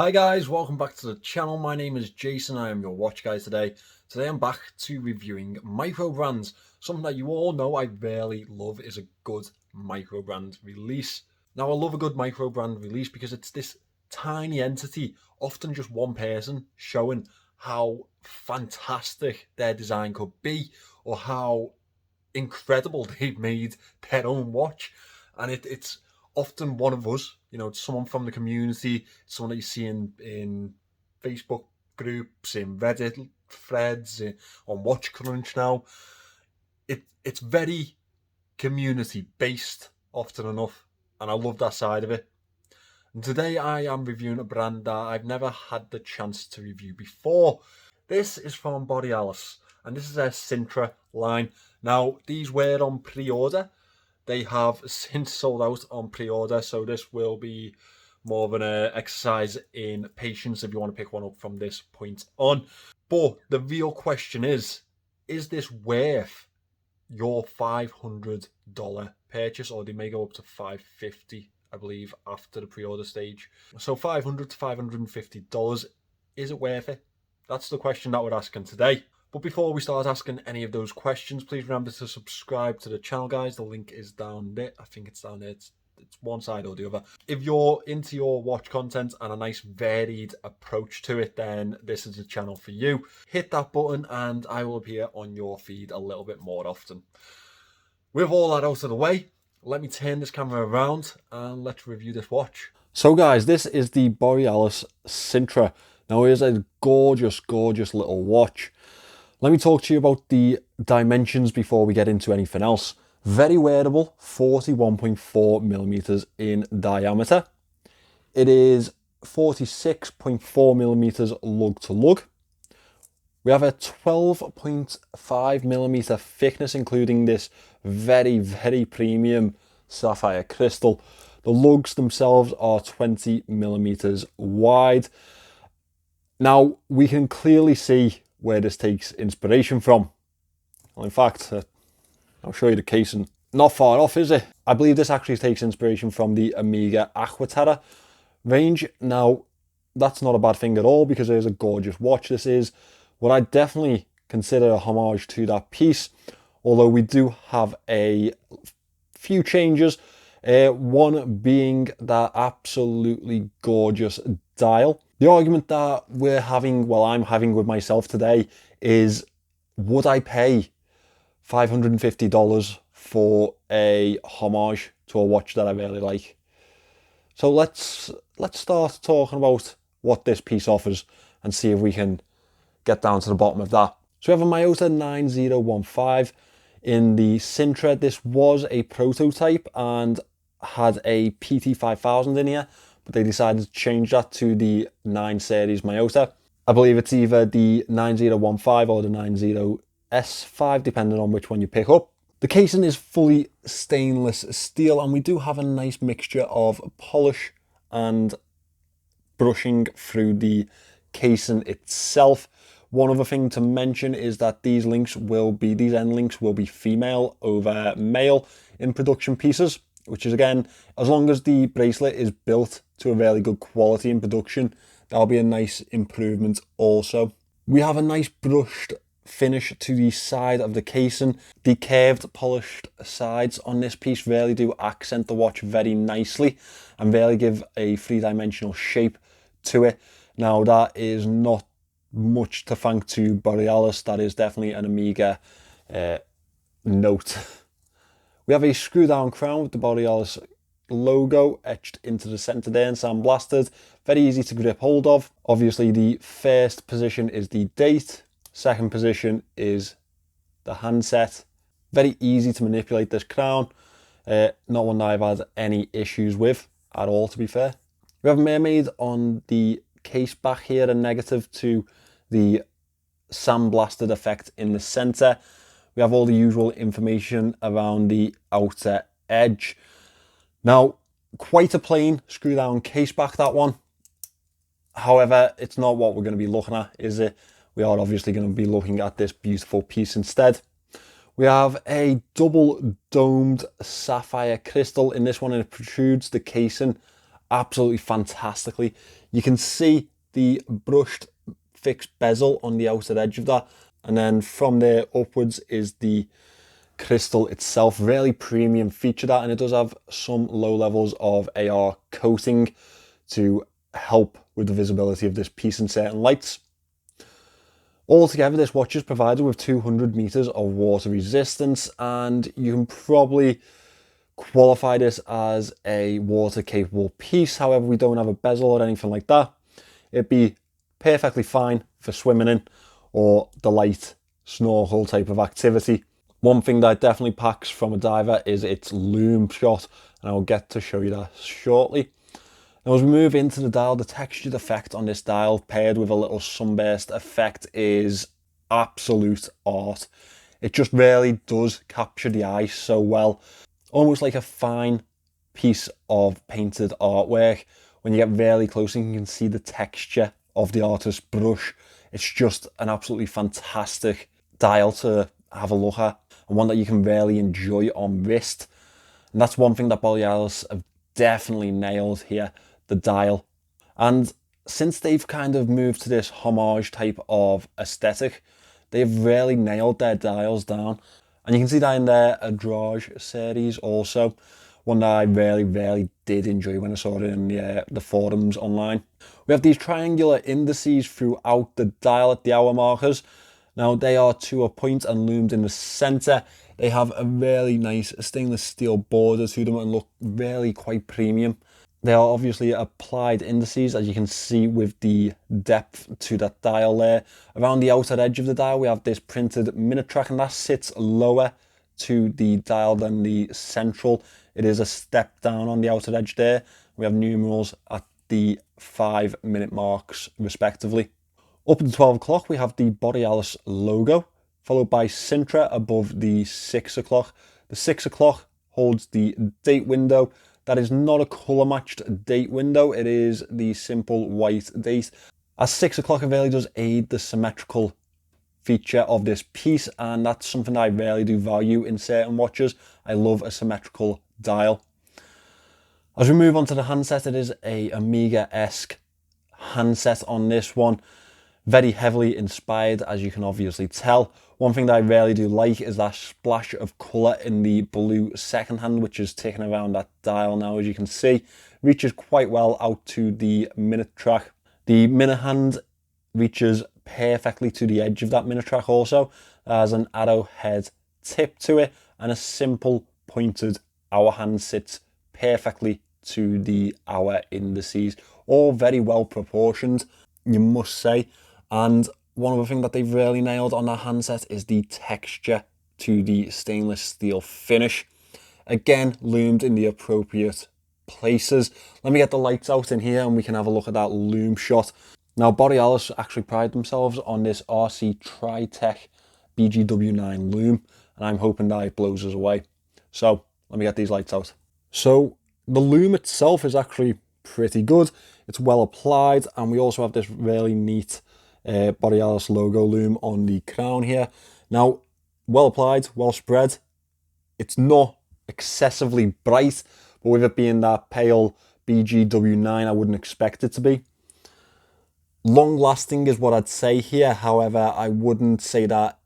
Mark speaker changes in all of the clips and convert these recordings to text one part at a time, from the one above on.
Speaker 1: Hi guys, welcome back to the channel. My name is Jason. I am your watch guy today. Today I'm back to reviewing micro brands. Something that you all know I really love is a good micro brand release. Now I love a good micro brand release because it's this tiny entity, often just one person, showing how fantastic their design could be or how incredible they've made their own watch. And it's often one of us, someone from the community, someone that you see in Facebook groups, in Reddit threads, on Watch Crunch now. It's very community based often enough, and I love that side of it. And today I am reviewing a brand that I've never had the chance to review before. This is from Borealis, and this is their Sintra line. Now, these were on pre-order. They have since sold out on pre-order, so this will be more of an exercise in patience if you want to pick one up from this point on. But the real question is this worth your $500 purchase? Or they may go up to $550, I believe, after the pre-order stage. So $500 to $550, is it worth it? That's the question that we're asking today. But before we start asking any of those questions, please remember to subscribe to the channel, guys. The link is down there. I think it's down there. It's one side or the other. If you're into your watch content and a nice varied approach to it, then this is the channel for you. Hit that button and I will appear on your feed a little bit more often. With all that out of the way, let me turn this camera around and let's review this watch. So guys, this is the Borealis Sintra. Now it is a gorgeous, gorgeous little watch. Let me talk to you about the dimensions before we get into anything else. Very wearable, 41.4 millimeters in diameter. It is 46.4 millimeters lug to lug. We have a 12.5 millimeter thickness, including this very, very premium sapphire crystal. The lugs themselves are 20 millimeters wide. Now, we can clearly see where this takes inspiration from. Well, in fact, I'll show you the casing. Not far off, is it? I believe this actually takes inspiration from the Omega Aquaterra range. Now, that's not a bad thing at all because it is a gorgeous watch. This is what I definitely consider a homage to that piece, although we do have a few changes. One being that absolutely gorgeous dial. The argument that I'm having with myself today is, would I pay $550 for a homage to a watch that I really like? So let's start talking about what this piece offers and see if we can get down to the bottom of that. So we have a Miyota 9015 in the Sintra. This was a prototype and had a PT5000 in here, but they decided to change that to the 9 series Miyota. I believe it's either the 9015 or the 90S5, depending on which one you pick up. The casing is fully stainless steel, and we do have a nice mixture of polish and brushing through the casing itself. One other thing to mention is that these end links will be female over male in production pieces, which is, again, as long as the bracelet is built to a really good quality in production, that'll be a nice improvement also. We have a nice brushed finish to the side of the casing. The curved polished sides on this piece really do accent the watch very nicely and really give a three-dimensional shape to it. Now, that is not much to thank to Borealis. That is definitely an Omega note. We have a screw down crown with the Borealis logo etched into the center there and sandblasted. Very easy to grip hold of. Obviously, the first position is the date. Second position is the handset. Very easy to manipulate this crown. Not one that I've had any issues with at all, to be fair. We have a mermaid on the case back here, a negative to the sandblasted effect in the center. We have all the usual information around the outer edge. Now, quite a plain screw down case back, that one. However, it's not what we're going to be looking at, is it? We are obviously going to be looking at this beautiful piece instead. We have a double domed sapphire crystal in this one, and it protrudes the casing absolutely fantastically. You can see the brushed fixed bezel on the outer edge of that, and then from there upwards is the crystal itself. Really premium feature that, and it does have some low levels of AR coating to help with the visibility of this piece in certain lights. Altogether, this watch is provided with 200 meters of water resistance, and you can probably qualify this as a water capable piece. However, we don't have a bezel or anything like that. It'd be perfectly fine for swimming in or the light snorkel type of activity. One thing that it definitely packs from a diver is its Lume shot, and I'll get to show you that shortly. Now, as we move into the dial, the textured effect on this dial paired with a little sunburst effect is absolute art. It just really does capture the eye so well. Almost like a fine piece of painted artwork. When you get really close and you can see the texture of the artist's brush, it's just an absolutely fantastic dial to have a look at, and one that you can really enjoy on wrist. And that's one thing that Borealis have definitely nailed here, the dial. And since they've kind of moved to this homage type of aesthetic, they've really nailed their dials down. And you can see that in their Adrage series also, one that I really did enjoy when I saw it in the forums online. We have these triangular indices throughout the dial at the hour markers. Now, they are to a point and loomed in the center. They have a really nice stainless steel border to them and look really quite premium. They are obviously applied indices, as you can see with the depth to that dial there. Around the outer edge of the dial, we have this printed minute track, and that sits lower to the dial than the central. It is a step down on the outer edge there. We have numerals at the 5-minute marks, respectively. Up at the 12 o'clock, we have the Borealis logo, followed by Sintra above the 6 o'clock. The 6 o'clock holds the date window. That is not a colour matched date window, it is the simple white date. At 6 o'clock, it really does aid the symmetrical feature of this piece, and that's something that I really do value in certain watches. I love a symmetrical dial. As we move on to the handset, it is a Omega-esque handset on this one. Very heavily inspired, as you can obviously tell. One thing that I really do like is that splash of colour in the blue second hand, which is taken around that dial now, as you can see. Reaches quite well out to the minute track. The minute hand reaches perfectly to the edge of that minute track also. There's an arrowhead tip to it, and a simple pointed hour hand sits perfectly to the hour indices. All very well proportioned, you must say. And one other thing that they've really nailed on that handset is the texture to the stainless steel finish. Again, loomed in the appropriate places. Let me get the lights out in here and we can have a look at that Lume shot. Now, Borealis actually pride themselves on this RC Tritech BGW9 Lume, and I'm hoping that it blows us away. So let me get these lights out. So the Lume itself is actually pretty good. It's well applied, and we also have this really neat Borealis logo Lume on the crown here. Now, well applied, well spread. It's not excessively bright, but with it being that pale BGW9, I wouldn't expect it to be. Long lasting is what I'd say here. However, I wouldn't say that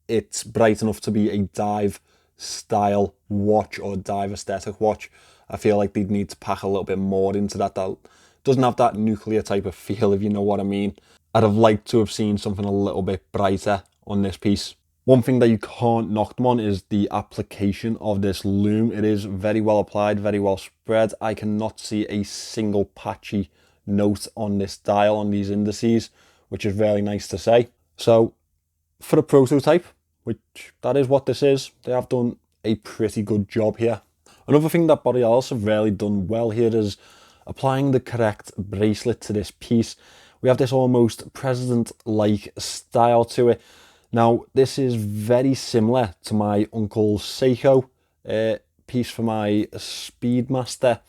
Speaker 1: it's bright enough to be a dive style watch or dive aesthetic watch. I feel like they'd need to pack a little bit more into that. That doesn't have that nuclear type of feel, if you know what I mean. I'd have liked to have seen something a little bit brighter on this piece. One thing that you can't knock them on is the application of this Lume. It is very well applied, very well spread. I cannot see a single patchy note on this dial, on these indices, which is very nice to say. So for a prototype, which that is what this is, they have done a pretty good job here. Another thing that Borealis have really done well here is applying the correct bracelet to this piece. We have this almost president-like style to it. Now, this is very similar to my Uncle Seiko piece for my Speedmaster.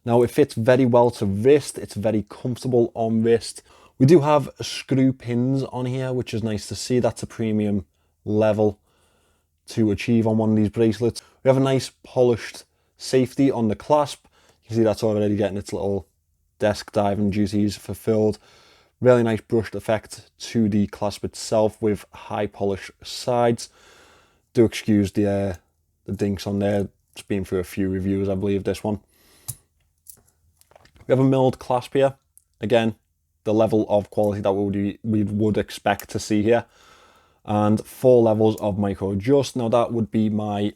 Speaker 1: Now, it fits very well to wrist. It's very comfortable on wrist. We do have screw pins on here, which is nice to see. That's a premium level to achieve on one of these bracelets. We have a nice polished safety on the clasp. You can see that's already getting its little desk diving duties fulfilled. Really nice brushed effect to the clasp itself with high polish sides. Do excuse the dinks on there. It's been through a few reviews, I believe, this one. We have a milled clasp here. Again, the level of quality that we would expect to see here. And 4 levels of micro adjust. Now that would be my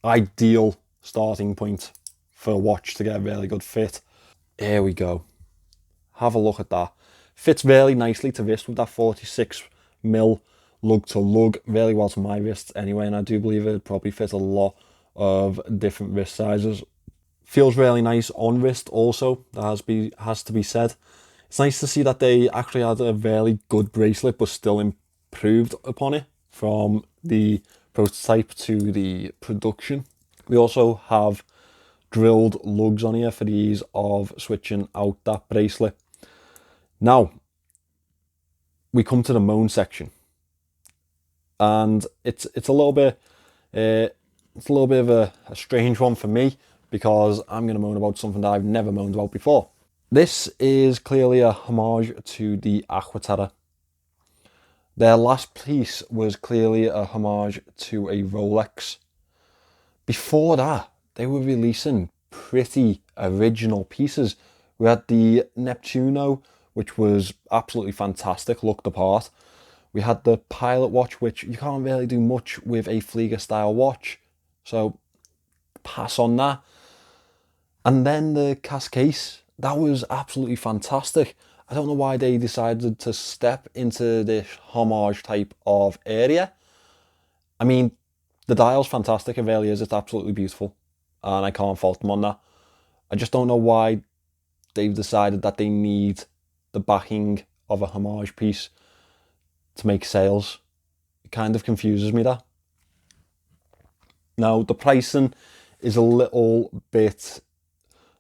Speaker 1: ideal starting point for a watch to get a really good fit. Here we go. Have a look at that. Fits really nicely to wrist with that 46mm lug to lug. Really well to my wrists anyway, and I do believe it probably fits a lot of different wrist sizes. Feels really nice on wrist also, that has to be said. It's nice to see that they actually had a really good bracelet but still improved upon it from the prototype to the production. We also have drilled lugs on here for the ease of switching out that bracelet. Now, we come to the moan section, and it's a little bit of a strange one for me, because I'm going to moan about something that I've never moaned about before. This is clearly a homage to the Aquaterra. Their last piece was clearly a homage to a Rolex. Before that, they were releasing pretty original pieces. We had the Neptuno, which was absolutely fantastic, looked the part. We had the Pilot watch, which you can't really do much with a Flieger style watch, so pass on that. And then the Cascase, that was absolutely fantastic. I don't know why they decided to step into this homage type of area. I mean, the dial's fantastic, it really is. It's absolutely beautiful, and I can't fault them on that. I just don't know why they've decided that they need the backing of a homage piece to make sales. It kind of confuses me, that. Now, the pricing is a little bit...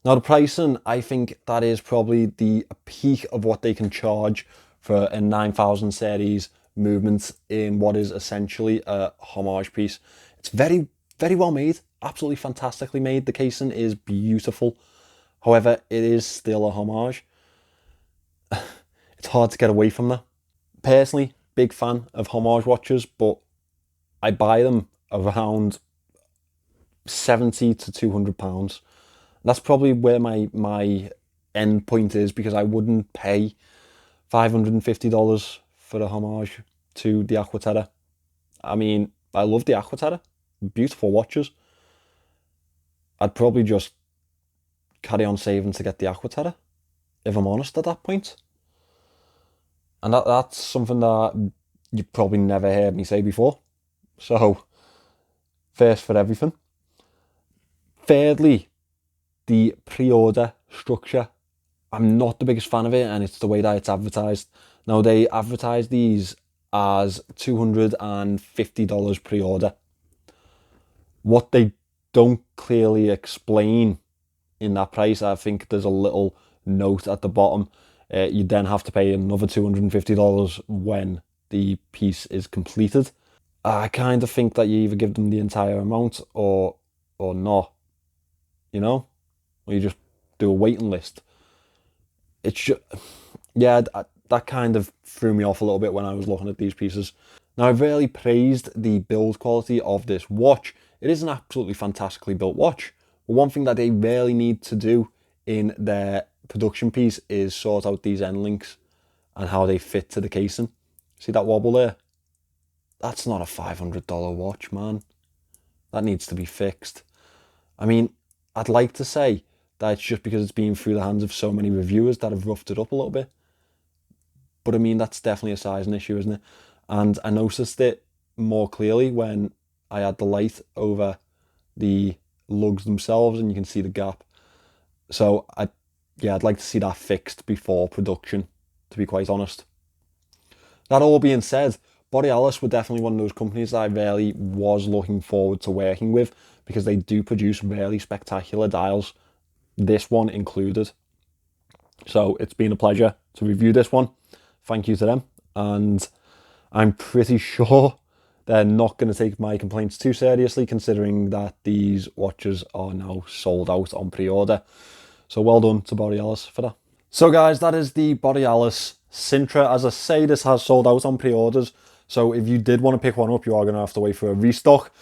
Speaker 1: Now, the pricing, I think that is probably the peak of what they can charge for a 9000 series movement in what is essentially a homage piece. It's very, very well made, absolutely fantastically made. The casing is beautiful. However, it is still a homage. It's hard to get away from that. Personally, big fan of homage watches, but I buy them around £70 to £200. That's probably where my end point is, because I wouldn't pay $550 for a homage to the Aquaterra. I mean, I love the Aquaterra, beautiful watches. I'd probably just carry on saving to get the Aquaterra, if I'm honest, at that point. And that's something that you probably never heard me say before. So, first for everything. Thirdly, the pre-order structure. I'm not the biggest fan of it, and it's the way that it's advertised. Now, they advertise these as $250 pre-order. What they don't clearly explain in that price, I think there's a little note at the bottom. You then have to pay another $250 when the piece is completed. I kind of think that you either give them the entire amount or not, you know? Or you just do a waiting list. It's just, yeah, that kind of threw me off a little bit when I was looking at these pieces. Now, I've really praised the build quality of this watch. It is an absolutely fantastically built watch. But one thing that they really need to do in their production piece is sort out these end links and how they fit to the casing. See that wobble there? That's not a $500 watch, man. That needs to be fixed. I mean, I'd like to say that it's just because it's been through the hands of so many reviewers that have roughed it up a little bit. But I mean, that's definitely a sizing issue, isn't it? And I noticed it more clearly when I had the light over the lugs themselves, and you can see the gap. So I'd like to see that fixed before production, to be quite honest. That all being said, Borealis were definitely one of those companies that I really was looking forward to working with, because they do produce really spectacular dials, this one included. So it's been a pleasure to review this one. Thank you to them. And I'm pretty sure they're not going to take my complaints too seriously, considering that these watches are now sold out on pre-order. So well done to Borealis for that. So guys, that is the Borealis Sintra. As I say, this has sold out on pre-orders. So if you did want to pick one up, you are going to have to wait for a restock.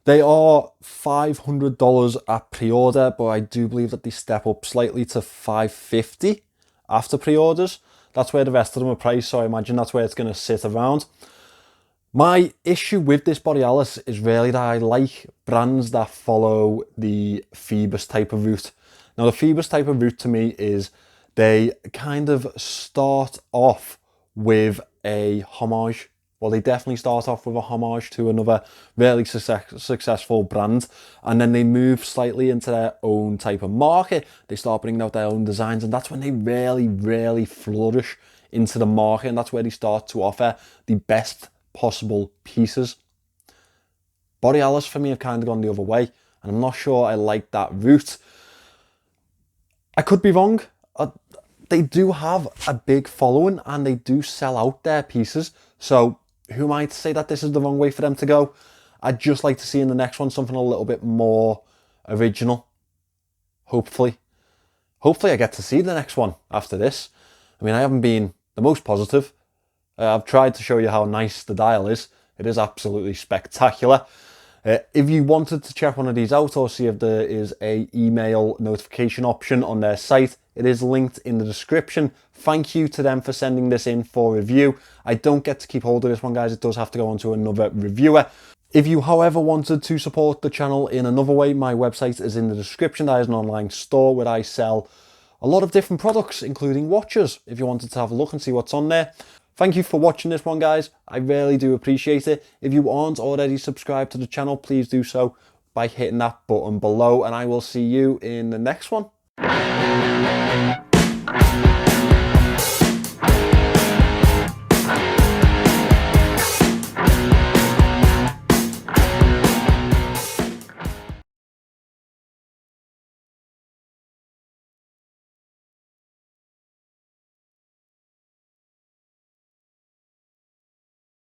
Speaker 1: They are $500 at pre-order, but I do believe that they step up slightly to $550 after pre-orders. That's where the rest of them are priced, so I imagine that's where it's going to sit around. My issue with this Borealis is really that I like brands that follow the Phoebus type of route. Now, the Phoebus type of route to me is they kind of start off with a homage. Well, they definitely start off with a homage to another really successful brand, and then they move slightly into their own type of market. They start bringing out their own designs, and that's when they really flourish into the market, and that's where they start to offer the best possible pieces. Borealis for me have kind of gone the other way, and I'm not sure I like that route. I could be wrong. They do have a big following and they do sell out their pieces, so who am I to say that this is the wrong way for them to go? I'd just like to see in the next one something a little bit more original. Hopefully I get to see the next one after this. I mean, I haven't been the most positive. I've tried to show you how nice the dial is. It is absolutely spectacular. If you wanted to check one of these out or see if there is a email notification option on their site, it is linked in the description. Thank you to them for sending this in for review. I don't get to keep hold of this one, guys. It does have to go on to another reviewer. If you, however, wanted to support the channel in another way, my website is in the description. That is an online store where I sell a lot of different products, including watches, if you wanted to have a look and see what's on there. Thank you for watching this one, guys. I really do appreciate it. If you aren't already subscribed to the channel, please do so by hitting that button below, and I will see you in the next one.